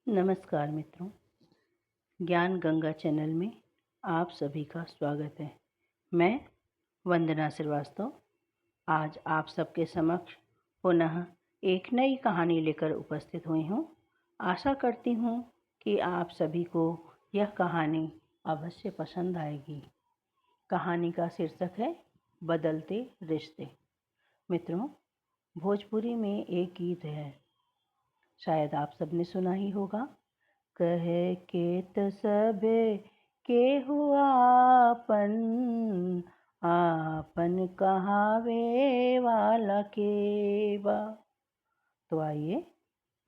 नमस्कार मित्रों, ज्ञान गंगा चैनल में आप सभी का स्वागत है। मैं वंदना श्रीवास्तव आज आप सबके समक्ष पुनः एक नई कहानी लेकर उपस्थित हुई हूँ। आशा करती हूँ कि आप सभी को यह कहानी अवश्य पसंद आएगी। कहानी का शीर्षक है बदलते रिश्ते। मित्रों, भोजपुरी में एक गीत है, शायद आप सबने सुना ही होगा। कहे के त सबे केहू आपन, आपन कहावे वाला के बा। तो आइए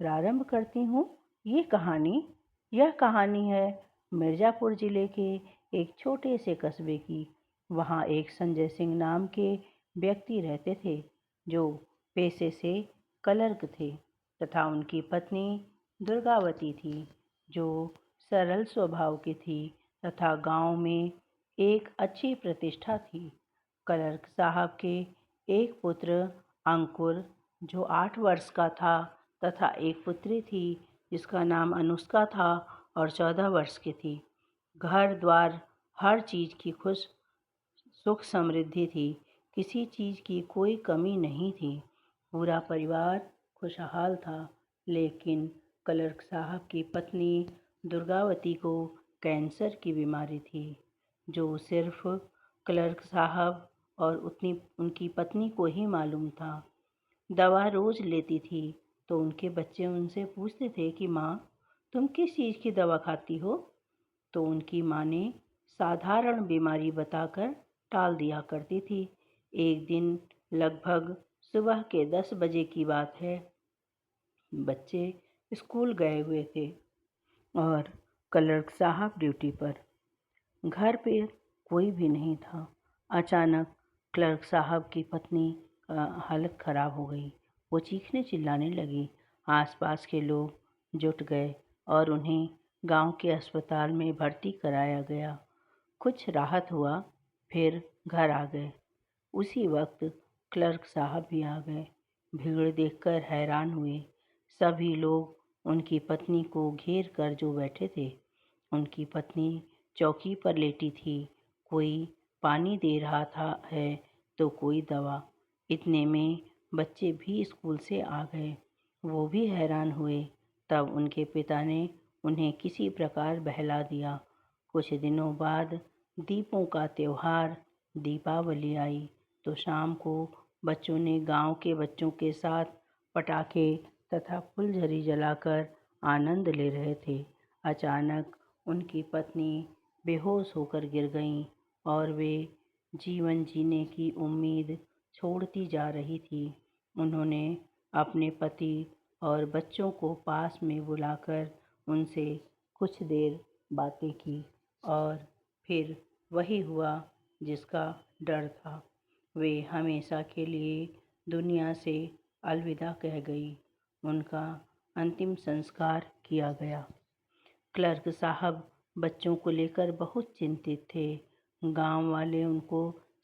प्रारंभ करती हूँ ये कहानी। यह कहानी है मिर्ज़ापुर ज़िले के एक छोटे से कस्बे की। वहाँ एक संजय सिंह नाम के व्यक्ति रहते थे जो पेशे से क्लर्क थे तथा उनकी पत्नी दुर्गावती थी जो सरल स्वभाव की थी तथा गांव में एक अच्छी प्रतिष्ठा थी। क्लर्क साहब के एक पुत्र अंकुर जो 8 वर्ष का था तथा एक पुत्री थी जिसका नाम अनुष्का था और 14 वर्ष की थी। घर द्वार हर चीज़ की सुख समृद्धि थी, किसी चीज़ की कोई कमी नहीं थी। पूरा परिवार खुशहाल था, लेकिन क्लर्क साहब की पत्नी दुर्गावती को कैंसर की बीमारी थी जो सिर्फ क्लर्क साहब और उनकी पत्नी को ही मालूम था। दवा रोज़ लेती थी तो उनके बच्चे उनसे पूछते थे कि माँ, तुम किस चीज़ की दवा खाती हो? तो उनकी माँ ने साधारण बीमारी बताकर टाल दिया करती थी। एक दिन लगभग सुबह के 10 बजे की बात है। बच्चे स्कूल गए हुए थे और क्लर्क साहब ड्यूटी पर। घर पे कोई भी नहीं था। अचानक क्लर्क साहब की पत्नी हालत खराब हो गई। वो चीखने चिल्लाने लगी। आसपास के लोग जुट गए और उन्हें गांव के अस्पताल में भर्ती कराया गया। कुछ राहत हुआ, फिर घर आ गए। उसी वक्त क्लर्क साहब भी आ गए। भीड़ देखकर हैरान हुए। सभी लोग उनकी पत्नी को घेर कर जो बैठे थे। उनकी पत्नी चौकी पर लेटी थी। कोई पानी दे रहा था तो कोई दवा। इतने में बच्चे भी स्कूल से आ गए। वो भी हैरान हुए। तब उनके पिता ने उन्हें किसी प्रकार बहला दिया। कुछ दिनों बाद दीपों का त्योहार दीपावली आई तो शाम को बच्चों ने गांव के बच्चों के साथ पटाखे तथा फुलझड़ी जलाकर आनंद ले रहे थे। अचानक उनकी पत्नी बेहोश होकर गिर गईं और वे जीवन जीने की उम्मीद छोड़ती जा रही थी। उन्होंने अपने पति और बच्चों को पास में बुलाकर उनसे कुछ देर बातें की और फिर वही हुआ जिसका डर था। वे हमेशा के लिए दुनिया से अलविदा कह गई। उनका अंतिम संस्कार किया गया। क्लर्क साहब बच्चों को लेकर बहुत चिंतित थे। गांव वाले उनको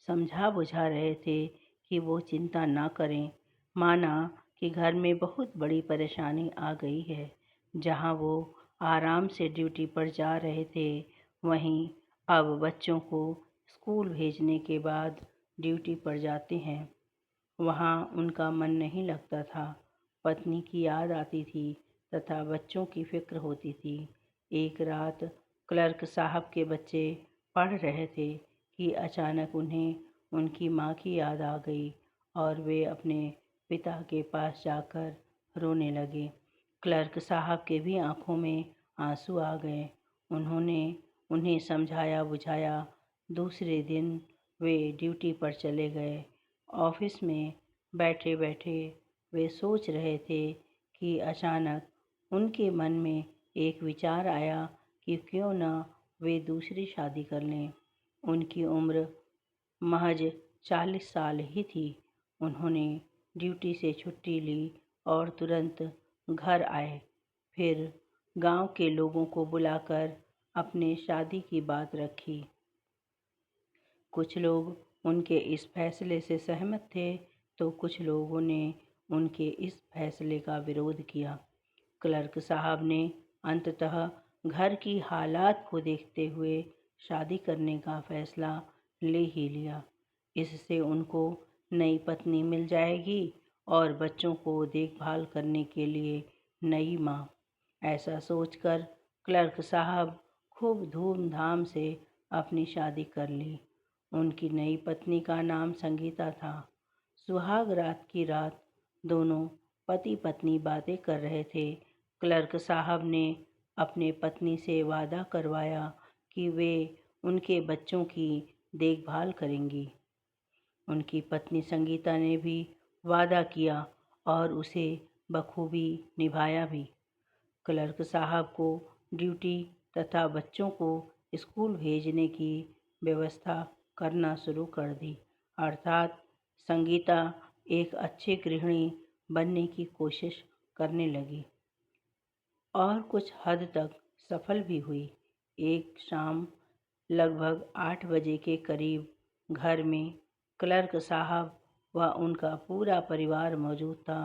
समझा बुझा रहे थे कि वो चिंता ना करें, माना कि घर में बहुत बड़ी परेशानी आ गई है। जहां वो आराम से ड्यूटी पर जा रहे थे, वहीं अब बच्चों को स्कूल भेजने के बाद ड्यूटी पर जाते हैं। वहाँ उनका मन नहीं लगता था। पत्नी की याद आती थी तथा बच्चों की फिक्र होती थी। एक रात क्लर्क साहब के बच्चे पढ़ रहे थे कि अचानक उन्हें उनकी माँ की याद आ गई और वे अपने पिता के पास जाकर रोने लगे। क्लर्क साहब के भी आंखों में आंसू आ गए। उन्होंने उन्हें समझाया बुझाया। दूसरे दिन वे ड्यूटी पर चले गए। ऑफिस में बैठे बैठे वे सोच रहे थे कि अचानक उनके मन में एक विचार आया कि क्यों न वे दूसरी शादी कर लें। उनकी उम्र महज 40 साल ही थी। उन्होंने ड्यूटी से छुट्टी ली और तुरंत घर आए। फिर गांव के लोगों को बुलाकर अपने शादी की बात रखी। कुछ लोग उनके इस फैसले से सहमत थे तो कुछ लोगों ने उनके इस फैसले का विरोध किया। क्लर्क साहब ने अंततः घर की हालात को देखते हुए शादी करने का फैसला ले ही लिया। इससे उनको नई पत्नी मिल जाएगी और बच्चों को देखभाल करने के लिए नई माँ। ऐसा सोचकर क्लर्क साहब खूब धूमधाम से अपनी शादी कर ली। उनकी नई पत्नी का नाम संगीता था। सुहाग रात की रात दोनों पति पत्नी बातें कर रहे थे। क्लर्क साहब ने अपने पत्नी से वादा करवाया कि वे उनके बच्चों की देखभाल करेंगी। उनकी पत्नी संगीता ने भी वादा किया और उसे बखूबी निभाया भी। क्लर्क साहब को ड्यूटी तथा बच्चों को स्कूल भेजने की व्यवस्था करना शुरू कर दी। अर्थात संगीता एक अच्छी गृहिणी बनने की कोशिश करने लगी और कुछ हद तक सफल भी हुई। एक शाम लगभग 8 बजे के करीब घर में क्लर्क साहब व उनका पूरा परिवार मौजूद था।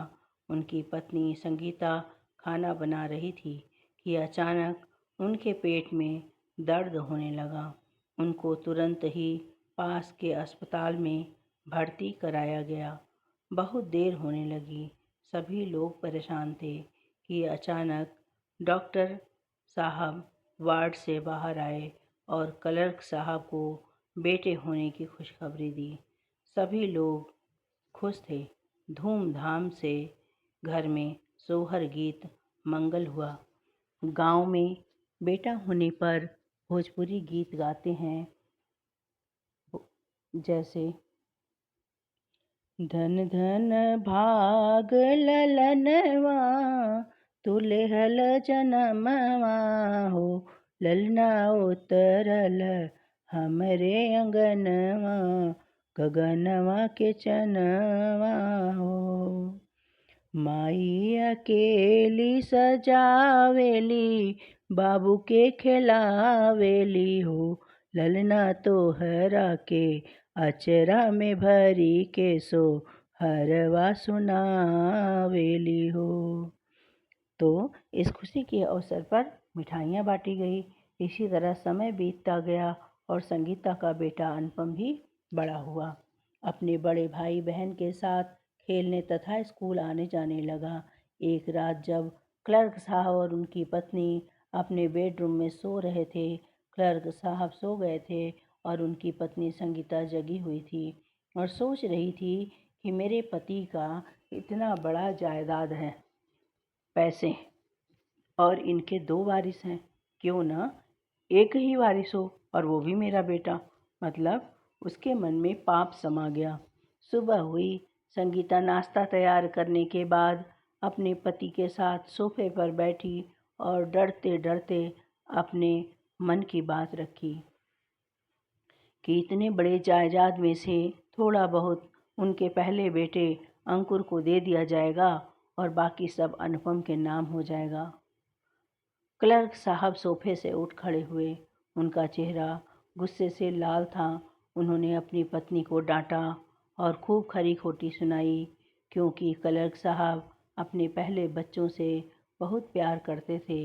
उनकी पत्नी संगीता खाना बना रही थी कि अचानक उनके पेट में दर्द होने लगा। उनको तुरंत ही पास के अस्पताल में भर्ती कराया गया। बहुत देर होने लगी। सभी लोग परेशान थे कि अचानक डॉक्टर साहब वार्ड से बाहर आए और क्लर्क साहब को बेटे होने की खुशखबरी दी। सभी लोग खुश थे। धूमधाम से घर में सोहर गीत मंगल हुआ। गांव में बेटा होने पर भोजपुरी गीत गाते हैं, जैसे धन धन भाग ललनवा तुलेहल जनमवा हो, ललना उतरल हमरे अंगनवा गगनवा के चनवा हो। माई अकेली सजावेली बाबू के खिलावेली हो, ललना तोहरा के अचरा में भरी के सो हरवा सुनावेली हो। तो इस खुशी के अवसर पर मिठाइयाँ बांटी गई। इसी तरह समय बीतता गया और संगीता का बेटा अनुपम भी बड़ा हुआ। अपने बड़े भाई बहन के साथ खेलने तथा स्कूल आने जाने लगा। एक रात जब क्लर्क साहब और उनकी पत्नी अपने बेडरूम में सो रहे थे, क्लर्क साहब सो गए थे और उनकी पत्नी संगीता जगी हुई थी और सोच रही थी कि मेरे पति का इतना बड़ा जायदाद है, पैसे, और इनके 2 वारिस हैं, क्यों ना एक ही वारिस हो और वो भी मेरा बेटा। मतलब उसके मन में पाप समा गया। सुबह हुई। संगीता नाश्ता तैयार करने के बाद अपने पति के साथ सोफे पर बैठी और डरते डरते अपने मन की बात रखी कि इतने बड़े जायदाद में से थोड़ा बहुत उनके पहले बेटे अंकुर को दे दिया जाएगा और बाकी सब अनुपम के नाम हो जाएगा। क्लर्क साहब सोफे से उठ खड़े हुए। उनका चेहरा गुस्से से लाल था। उन्होंने अपनी पत्नी को डांटा और खूब खरी खोटी सुनाई, क्योंकि क्लर्क साहब अपने पहले बच्चों से बहुत प्यार करते थे।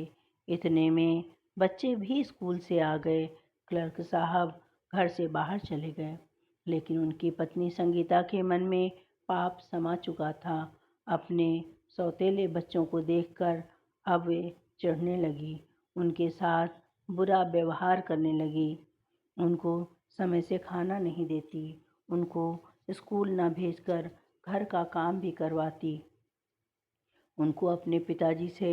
इतने में बच्चे भी स्कूल से आ गए। क्लर्क साहब घर से बाहर चले गए, लेकिन उनकी पत्नी संगीता के मन में पाप समा चुका था। अपने सौतेले बच्चों को देखकर अब वे चिढ़ने लगी, उनके साथ बुरा व्यवहार करने लगी, उनको समय से खाना नहीं देती, उनको स्कूल न भेजकर घर का काम भी करवाती। उनको अपने पिताजी से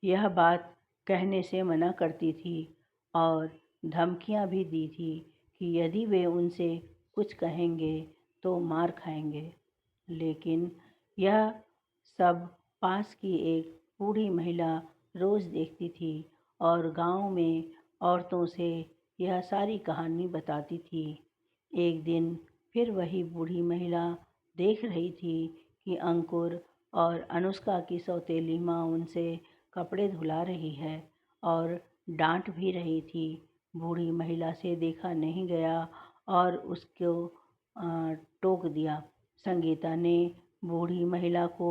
यह बात कहने से मना करती थी और धमकियां भी दी थी कि यदि वे उनसे कुछ कहेंगे तो मार खाएंगे। लेकिन यह सब पास की एक बूढ़ी महिला रोज़ देखती थी और गांव में औरतों से यह सारी कहानी बताती थी। एक दिन फिर वही बूढ़ी महिला देख रही थी कि अंकुर और अनुष्का की सौतेली माँ उनसे कपड़े धुला रही है और डांट भी रही थी। बूढ़ी महिला से देखा नहीं गया और उसको टोक दिया। संगीता ने बूढ़ी महिला को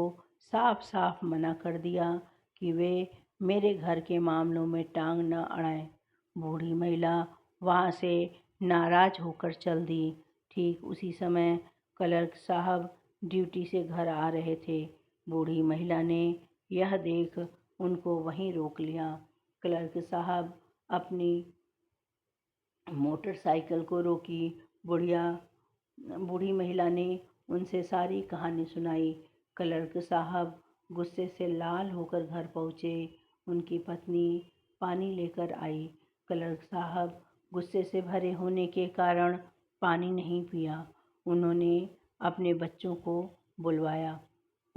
साफ साफ मना कर दिया कि वे मेरे घर के मामलों में टांग न अड़ाएं। बूढ़ी महिला वहाँ से नाराज होकर चल दी। ठीक उसी समय क्लर्क साहब ड्यूटी से घर आ रहे थे। बूढ़ी महिला ने यह देख उनको वहीं रोक लिया। क्लर्क साहब अपनी मोटरसाइकिल को रोकी। बूढ़ी महिला ने उनसे सारी कहानी सुनाई। क्लर्क साहब गुस्से से लाल होकर घर पहुंचे। उनकी पत्नी पानी लेकर आई। क्लर्क साहब गुस्से से भरे होने के कारण पानी नहीं पिया। उन्होंने अपने बच्चों को बुलवाया।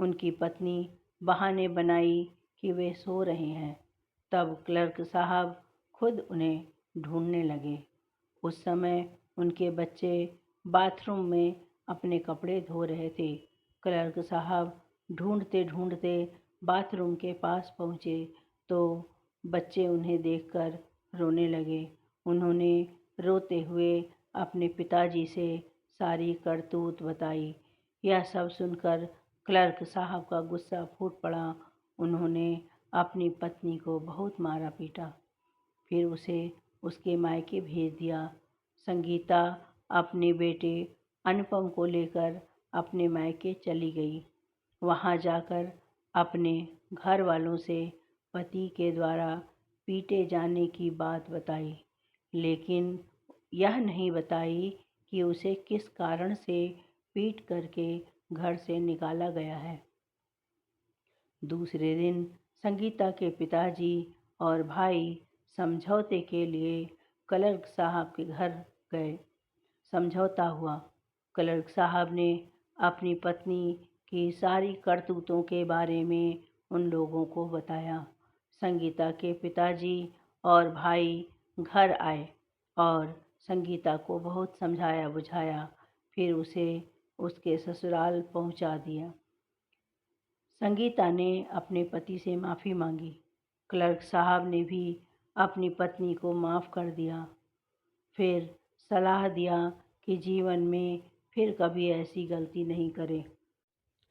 उनकी पत्नी बहाने बनाई कि वे सो रहे हैं। तब क्लर्क साहब खुद उन्हें ढूंढने लगे। उस समय उनके बच्चे बाथरूम में अपने कपड़े धो रहे थे। क्लर्क साहब ढूंढते ढूंढते बाथरूम के पास पहुँचे तो बच्चे उन्हें देखकर रोने लगे। उन्होंने रोते हुए अपने पिताजी से सारी करतूत बताई। यह सब सुनकर क्लर्क साहब का गुस्सा फूट पड़ा। उन्होंने अपनी पत्नी को बहुत मारा पीटा, फिर उसे उसके मायके भेज दिया। संगीता अपने बेटे अनुपम को लेकर अपने मायके चली गई। वहाँ जाकर अपने घर वालों से पति के द्वारा पीटे जाने की बात बताई, लेकिन यह नहीं बताई कि उसे किस कारण से पीट करके घर से निकाला गया है। दूसरे दिन संगीता के पिताजी और भाई समझौते के लिए क्लर्क साहब के घर गए। समझौता हुआ। क्लर्क साहब ने अपनी पत्नी की सारी करतूतों के बारे में उन लोगों को बताया। संगीता के पिताजी और भाई घर आए और संगीता को बहुत समझाया बुझाया, फिर उसे उसके ससुराल पहुंचा दिया। संगीता ने अपने पति से माफ़ी मांगी। क्लर्क साहब ने भी अपनी पत्नी को माफ़ कर दिया। फिर सलाह दिया कि जीवन में फिर कभी ऐसी गलती नहीं करे।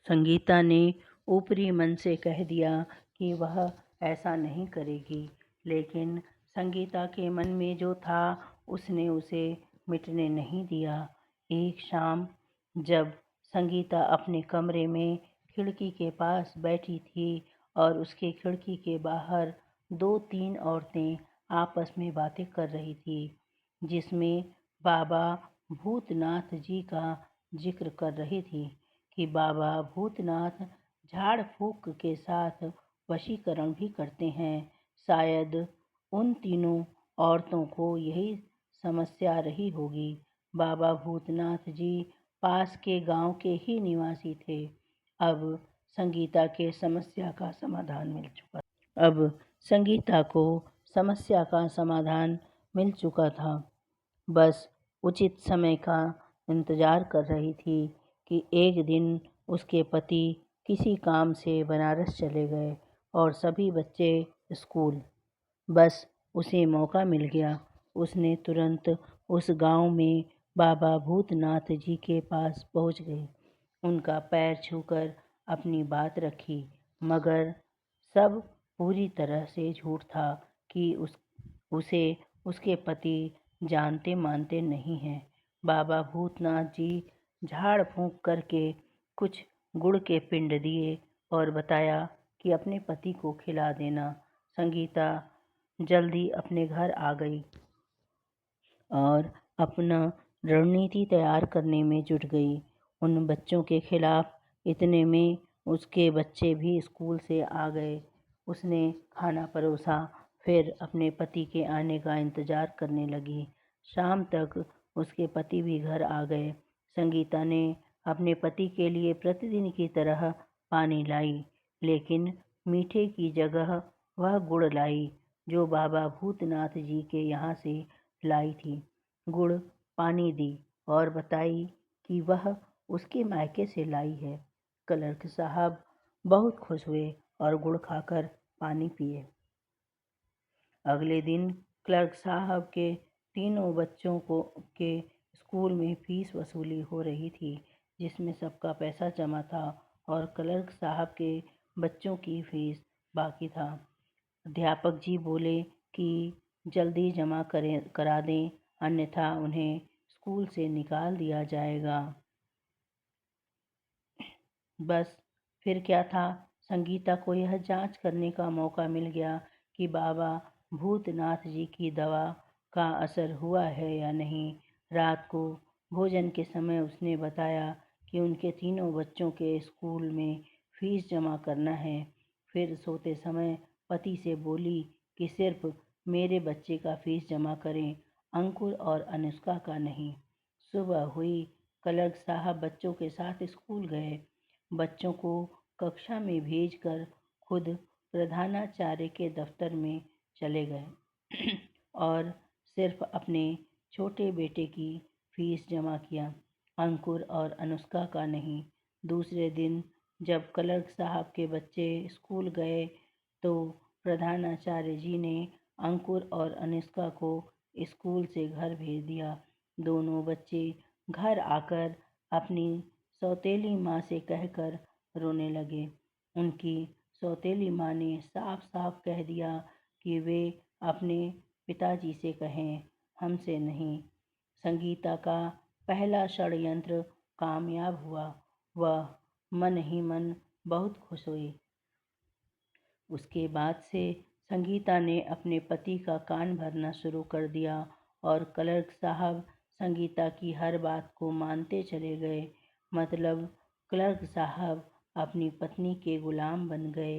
संगीता ने ऊपरी मन से कह दिया कि वह ऐसा नहीं करेगी, लेकिन संगीता के मन में जो था उसने उसे मिटने नहीं दिया। एक शाम जब संगीता अपने कमरे में खिड़की के पास बैठी थी और उसके खिड़की के बाहर 2-3 औरतें आपस में बातें कर रही थी, जिसमें बाबा भूतनाथ जी का जिक्र कर रही थी कि बाबा भूतनाथ झाड़ फूक के साथ वशीकरण भी करते हैं। शायद उन तीनों औरतों को यही समस्या रही होगी। बाबा भूतनाथ जी पास के गांव के ही निवासी थे। अब संगीता को समस्या का समाधान मिल चुका था। बस उचित समय का इंतजार कर रही थी कि एक दिन उसके पति किसी काम से बनारस चले गए और सभी बच्चे स्कूल। बस उसे मौका मिल गया। उसने तुरंत उस गांव में बाबा भूतनाथ जी के पास पहुंच गई। उनका पैर छूकर अपनी बात रखी, मगर सब पूरी तरह से झूठ था कि उसे उसके पति जानते मानते नहीं हैं। बाबा भूतनाथ जी झाड़ फूंक करके कुछ गुड़ के पिंड दिए और बताया कि अपने पति को खिला देना। संगीता जल्दी अपने घर आ गई और अपना रणनीति तैयार करने में जुट गई। उन बच्चों के खिलाफ इतने में उसके बच्चे भी स्कूल से आ गए। उसने खाना परोसा, फिर अपने पति के आने का इंतजार करने लगी। शाम तक उसके पति भी घर आ गए। संगीता ने अपने पति के लिए प्रतिदिन की तरह पानी लाई, लेकिन मीठे की जगह वह गुड़ लाई जो बाबा भूतनाथ जी के यहाँ से लाई थी। गुड़ पानी दी और बताई कि वह उसके मायके से लाई है। क्लर्क साहब बहुत खुश हुए और गुड़ खाकर पानी पिए। अगले दिन क्लर्क साहब के तीनों बच्चों के स्कूल में फीस वसूली हो रही थी, जिसमें सबका पैसा जमा था और क्लर्क साहब के बच्चों की फीस बाकी था। अध्यापक जी बोले कि जल्दी जमा करा दें, अन्यथा उन्हें स्कूल से निकाल दिया जाएगा। बस फिर क्या था, संगीता को यह जांच करने का मौका मिल गया कि बाबा भूतनाथ जी की दवा का असर हुआ है या नहीं। रात को भोजन के समय उसने बताया कि उनके तीनों बच्चों के स्कूल में फीस जमा करना है। फिर सोते समय पति से बोली कि सिर्फ मेरे बच्चे का फीस जमा करें, अंकुर और अनुष्का का नहीं। सुबह हुई, क्लर्क साहब बच्चों के साथ स्कूल गए। बच्चों को कक्षा में भेजकर खुद प्रधानाचार्य के दफ्तर में चले गए और सिर्फ अपने छोटे बेटे की फीस जमा किया, अंकुर और अनुष्का का नहीं। दूसरे दिन जब क्लर्क साहब के बच्चे स्कूल गए तो प्रधानाचार्य जी ने अंकुर और अनुष्का को स्कूल से घर भेज दिया। दोनों बच्चे घर आकर अपनी सौतेली माँ से कहकर रोने लगे। उनकी सौतेली माँ ने साफ साफ कह दिया कि वे अपने पिताजी से कहें, हमसे नहीं। संगीता का पहला षड्यंत्र कामयाब हुआ। वह मन ही मन बहुत खुश हुई। उसके बाद से संगीता ने अपने पति का कान भरना शुरू कर दिया और क्लर्क साहब संगीता की हर बात को मानते चले गए। मतलब क्लर्क साहब अपनी पत्नी के गुलाम बन गए।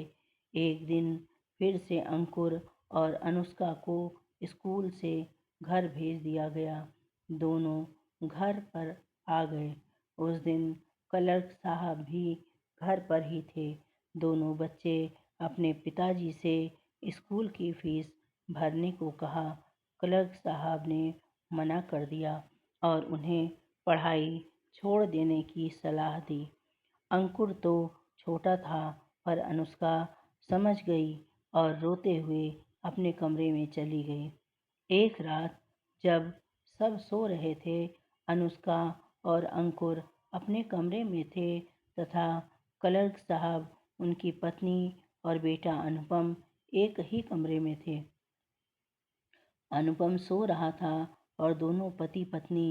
एक दिन फिर से अंकुर और अनुष्का को स्कूल से घर भेज दिया गया। दोनों घर पर आ गए। उस दिन क्लर्क साहब भी घर पर ही थे। दोनों बच्चे अपने पिताजी से स्कूल की फीस भरने को कहा। क्लर्क साहब ने मना कर दिया और उन्हें पढ़ाई छोड़ देने की सलाह दी। अंकुर तो छोटा था, पर अनुष्का समझ गई और रोते हुए अपने कमरे में चली गई। एक रात जब सब सो रहे थे, अनुष्का और अंकुर अपने कमरे में थे तथा क्लर्क साहब, उनकी पत्नी और बेटा अनुपम एक ही कमरे में थे। अनुपम सो रहा था और दोनों पति पत्नी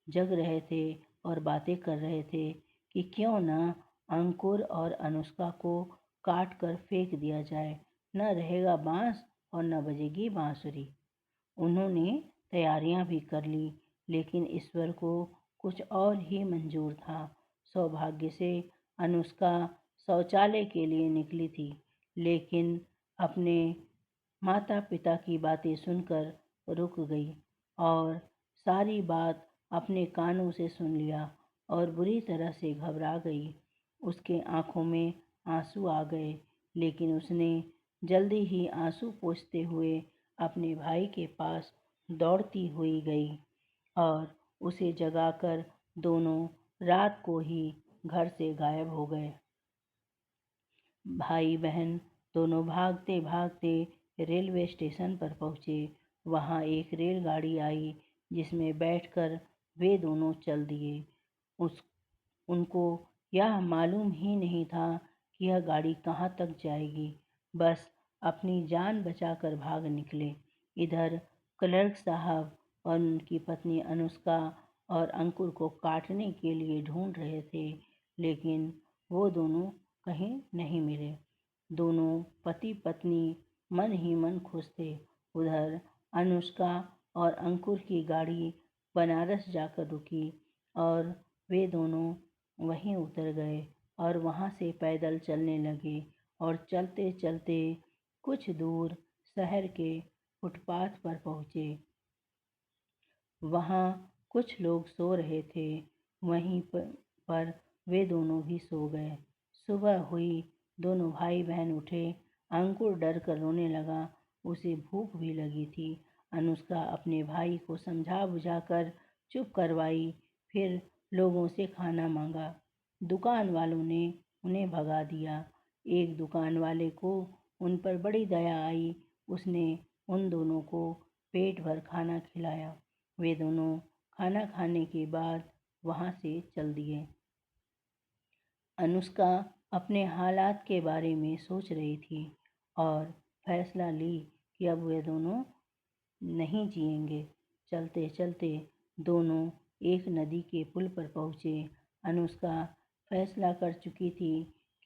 जग रहे थे और बातें कर रहे थे कि क्यों न अंकुर और अनुष्का को काट कर फेंक दिया जाए, न रहेगा बांस और न बजेगी बांसुरी। उन्होंने तैयारियां भी कर ली, लेकिन ईश्वर को कुछ और ही मंजूर था। सौभाग्य से अनुष्का शौचालय के लिए निकली थी, लेकिन अपने माता पिता की बातें सुनकर रुक गई और सारी बात अपने कानों से सुन लिया और बुरी तरह से घबरा गई। उसके आंखों में आंसू आ गए, लेकिन उसने जल्दी ही आंसू पोंछते हुए अपने भाई के पास दौड़ती हुई गई और उसे जगाकर दोनों रात को ही घर से गायब हो गए। भाई बहन दोनों भागते भागते रेलवे स्टेशन पर पहुंचे। वहां एक रेलगाड़ी आई जिसमें बैठकर वे दोनों चल दिए। उस उनको यह मालूम ही नहीं था कि यह गाड़ी कहाँ तक जाएगी। बस अपनी जान बचाकर भाग निकले। इधर क्लर्क साहब और उनकी पत्नी अनुष्का और अंकुर को काटने के लिए ढूंढ रहे थे, लेकिन वो दोनों कहीं नहीं मिले। दोनों पति पत्नी मन ही मन खुश थे। उधर अनुष्का और अंकुर की गाड़ी बनारस जाकर रुकी और वे दोनों वहीं उतर गए और वहां से पैदल चलने लगे और चलते चलते कुछ दूर शहर के फुटपाथ पर पहुंचे। वहां कुछ लोग सो रहे थे, वहीं पर वे दोनों भी सो गए। सुबह हुई, दोनों भाई बहन उठे। अंकुर डर कर रोने लगा, उसे भूख भी लगी थी। अनुष्का अपने भाई को समझा बुझाकर चुप करवाई, फिर लोगों से खाना मांगा। दुकान वालों ने उन्हें भगा दिया। एक दुकान वाले को उन पर बड़ी दया आई, उसने उन दोनों को पेट भर खाना खिलाया। वे दोनों खाना खाने के बाद वहां से चल दिए। अनुष्का अपने हालात के बारे में सोच रही थी और फैसला ली कि अब वे दोनों नहीं जिएंगे। चलते चलते दोनों एक नदी के पुल पर पहुँचे। अनुष्का फैसला कर चुकी थी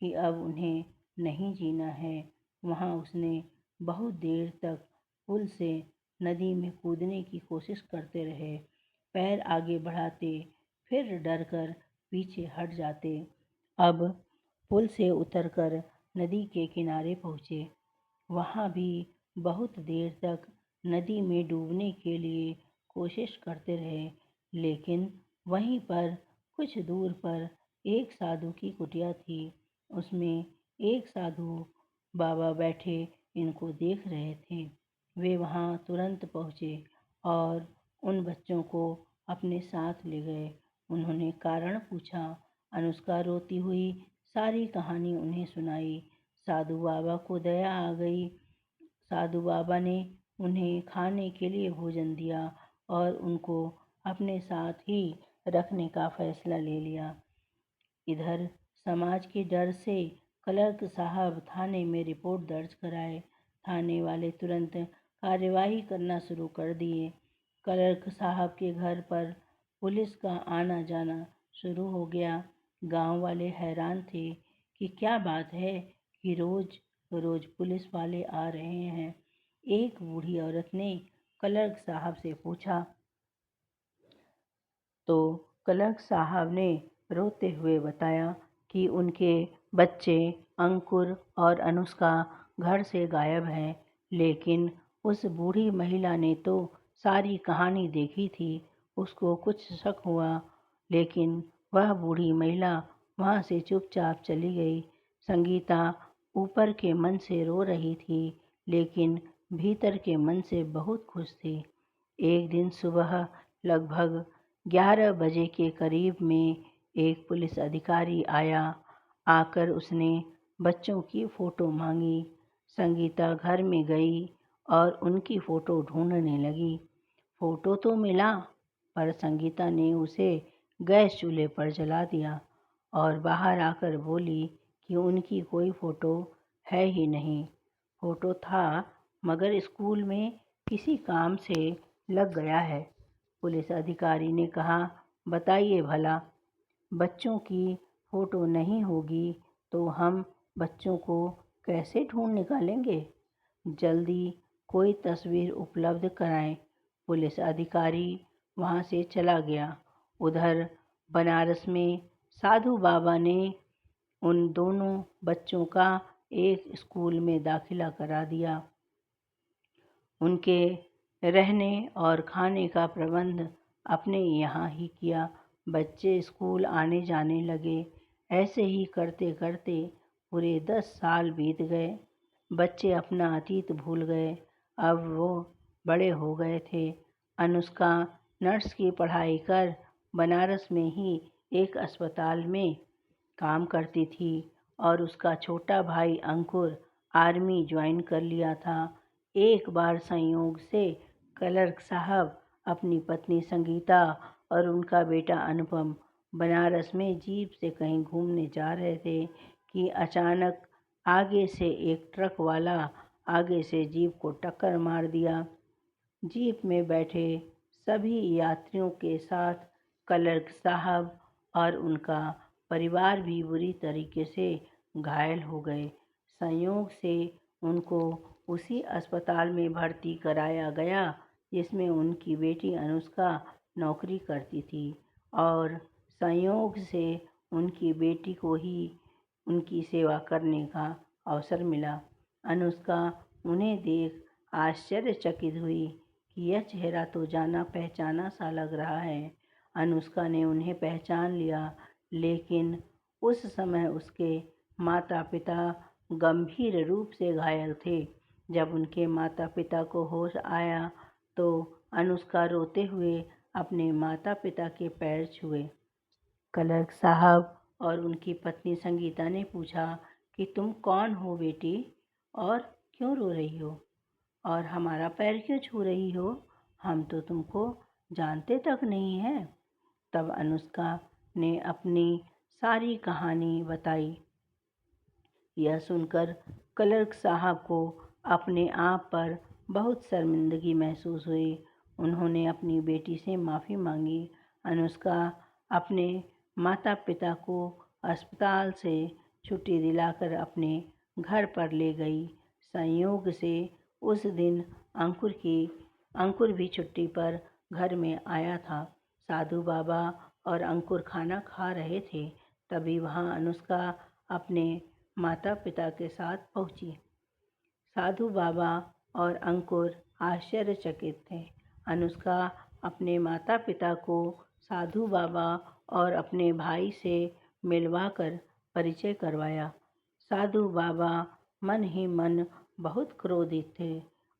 कि अब उन्हें नहीं जीना है। वहाँ उसने बहुत देर तक पुल से नदी में कूदने की कोशिश करते रहे। पैर आगे बढ़ाते, फिर डरकर पीछे हट जाते। अब पुल से उतरकर नदी के किनारे पहुँचे। वहाँ भी बहुत देर तक नदी में डूबने के लिए कोशिश करते रहे, लेकिन वहीं पर कुछ दूर पर एक साधु की कुटिया थी। उसमें एक साधु बाबा बैठे इनको देख रहे थे। वे वहाँ तुरंत पहुँचे और उन बच्चों को अपने साथ ले गए। उन्होंने कारण पूछा। अनुष्का रोती हुई सारी कहानी उन्हें सुनाई। साधु बाबा को दया आ गई। साधु बाबा ने उन्हें खाने के लिए भोजन दिया और उनको अपने साथ ही रखने का फैसला ले लिया। इधर समाज के डर से क्लर्क साहब थाने में रिपोर्ट दर्ज कराए। थाने वाले तुरंत कार्यवाही करना शुरू कर दिए। क्लर्क साहब के घर पर पुलिस का आना जाना शुरू हो गया। गांव वाले हैरान थे कि क्या बात है कि रोज रोज पुलिस वाले आ रहे हैं। एक बूढ़ी औरत ने क्लर्क साहब से पूछा, तो क्लर्क साहब ने रोते हुए बताया कि उनके बच्चे अंकुर और अनुष्का घर से गायब हैं। लेकिन उस बूढ़ी महिला ने तो सारी कहानी देखी थी। उसको कुछ शक हुआ, लेकिन वह बूढ़ी महिला वहाँ से चुपचाप चली गई। संगीता ऊपर के मन से रो रही थी, लेकिन भीतर के मन से बहुत खुश थी। एक दिन सुबह लगभग 11 बजे के करीब में एक पुलिस अधिकारी आया। आकर उसने बच्चों की फ़ोटो मांगी। संगीता घर में गई और उनकी फ़ोटो ढूंढने लगी। फ़ोटो तो मिला, पर संगीता ने उसे गैस चूल्हे पर जला दिया और बाहर आकर बोली कि उनकी कोई फ़ोटो है ही नहीं। फ़ोटो था, मगर स्कूल में किसी काम से लग गया है। पुलिस अधिकारी ने कहा, बताइए भला, बच्चों की फ़ोटो नहीं होगी तो हम बच्चों को कैसे ढूंढ निकालेंगे? जल्दी कोई तस्वीर उपलब्ध कराएं। पुलिस अधिकारी वहाँ से चला गया। उधर बनारस में साधु बाबा ने उन दोनों बच्चों का एक स्कूल में दाखिला करा दिया। उनके रहने और खाने का प्रबंध अपने यहाँ ही किया। बच्चे स्कूल आने जाने लगे। ऐसे ही करते करते पूरे 10 साल बीत गए। बच्चे अपना अतीत भूल गए। अब वो बड़े हो गए थे। अनुष्का नर्स की पढ़ाई कर बनारस में ही एक अस्पताल में काम करती थी और उसका छोटा भाई अंकुर आर्मी ज्वाइन कर लिया था। एक बार संयोग से क्लर्क साहब अपनी पत्नी संगीता और उनका बेटा अनुपम बनारस में जीप से कहीं घूमने जा रहे थे कि अचानक आगे से एक ट्रक वाला आगे से जीप को टक्कर मार दिया। जीप में बैठे सभी यात्रियों के साथ क्लर्क साहब और उनका परिवार भी बुरी तरीके से घायल हो गए। संयोग से उनको उसी अस्पताल में भर्ती कराया गया जिसमें उनकी बेटी अनुष्का नौकरी करती थी और संयोग से उनकी बेटी को ही उनकी सेवा करने का अवसर मिला। अनुष्का उन्हें देख आश्चर्यचकित हुई कि यह चेहरा तो जाना पहचाना सा लग रहा है। अनुष्का ने उन्हें पहचान लिया, लेकिन उस समय उसके माता पिता गंभीर रूप से घायल थे। जब उनके माता पिता को होश आया तो अनुष्का रोते हुए अपने माता पिता के पैर छुए। क्लर्क साहब और उनकी पत्नी संगीता ने पूछा कि तुम कौन हो बेटी, और क्यों रो रही हो, और हमारा पैर क्यों छू रही हो? हम तो तुमको जानते तक नहीं हैं। तब अनुष्का ने अपनी सारी कहानी बताई। यह सुनकर क्लर्क साहब को अपने आप पर बहुत शर्मिंदगी महसूस हुई। उन्होंने अपनी बेटी से माफ़ी मांगी। अनुष्का अपने माता पिता को अस्पताल से छुट्टी दिलाकर अपने घर पर ले गई। संयोग से उस दिन अंकुर भी छुट्टी पर घर में आया था। साधु बाबा और अंकुर खाना खा रहे थे। तभी वहाँ अनुष्का अपने माता पिता के साथ पहुँची। साधु बाबा और अंकुर आश्चर्यचकित थे। अनुष्का अपने माता पिता को साधु बाबा और अपने भाई से मिलवाकर परिचय करवाया। साधु बाबा मन ही मन बहुत क्रोधित थे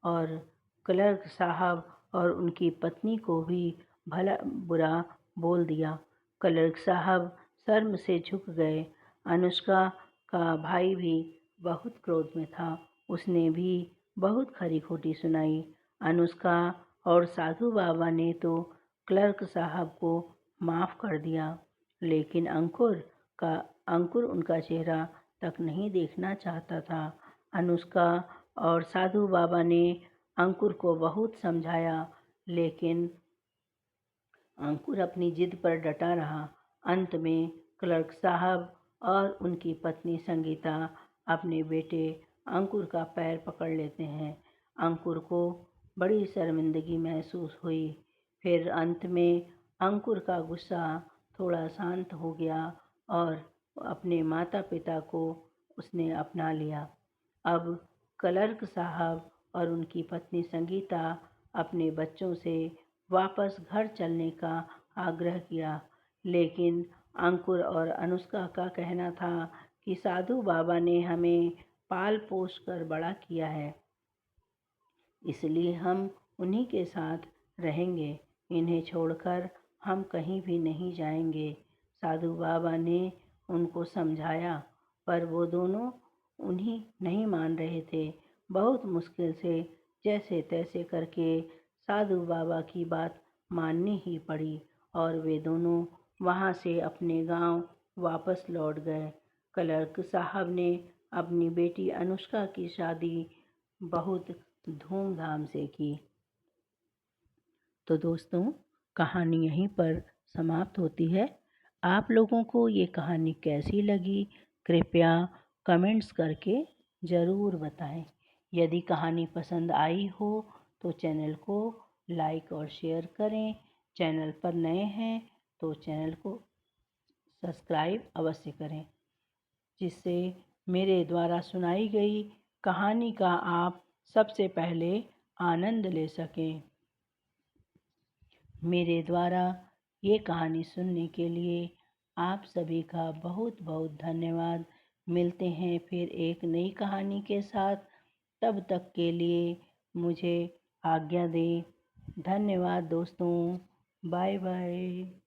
और क्लर्क साहब और उनकी पत्नी को भी भला बुरा बोल दिया। क्लर्क साहब शर्म से झुक गए। अनुष्का का भाई भी बहुत क्रोध में था। उसने भी बहुत खरी खोटी सुनाई। अनुष्का और साधु बाबा ने तो क्लर्क साहब को माफ़ कर दिया, लेकिन अंकुर उनका चेहरा तक नहीं देखना चाहता था। अनुष्का और साधु बाबा ने अंकुर को बहुत समझाया, लेकिन अंकुर अपनी जिद पर डटा रहा। अंत में क्लर्क साहब और उनकी पत्नी संगीता अपने बेटे अंकुर का पैर पकड़ लेते हैं। अंकुर को बड़ी शर्मिंदगी महसूस हुई। फिर अंत में अंकुर का गुस्सा थोड़ा शांत हो गया और अपने माता पिता को उसने अपना लिया। अब क्लर्क साहब और उनकी पत्नी संगीता अपने बच्चों से वापस घर चलने का आग्रह किया, लेकिन अंकुर और अनुष्का का कहना था कि साधु बाबा ने हमें पाल पोस कर बड़ा किया है, इसलिए हम उन्हीं के साथ रहेंगे। इन्हें छोड़कर हम कहीं भी नहीं जाएंगे। साधु बाबा ने उनको समझाया, पर वो दोनों उन्हीं नहीं मान रहे थे। बहुत मुश्किल से जैसे तैसे करके साधु बाबा की बात माननी ही पड़ी और वे दोनों वहाँ से अपने गांव वापस लौट गए। क्लर्क साहब ने अपनी बेटी अनुष्का की शादी बहुत धूमधाम से की। तो दोस्तों, कहानी यहीं पर समाप्त होती है। आप लोगों को ये कहानी कैसी लगी, कृपया कमेंट्स करके ज़रूर बताएं। यदि कहानी पसंद आई हो तो चैनल को लाइक और शेयर करें। चैनल पर नए हैं तो चैनल को सब्सक्राइब अवश्य करें, जिससे मेरे द्वारा सुनाई गई कहानी का आप सबसे पहले आनंद ले सकें। मेरे द्वारा ये कहानी सुनने के लिए आप सभी का बहुत बहुत धन्यवाद। मिलते हैं फिर एक नई कहानी के साथ। तब तक के लिए मुझे आज्ञा दें। धन्यवाद दोस्तों। Bye bye.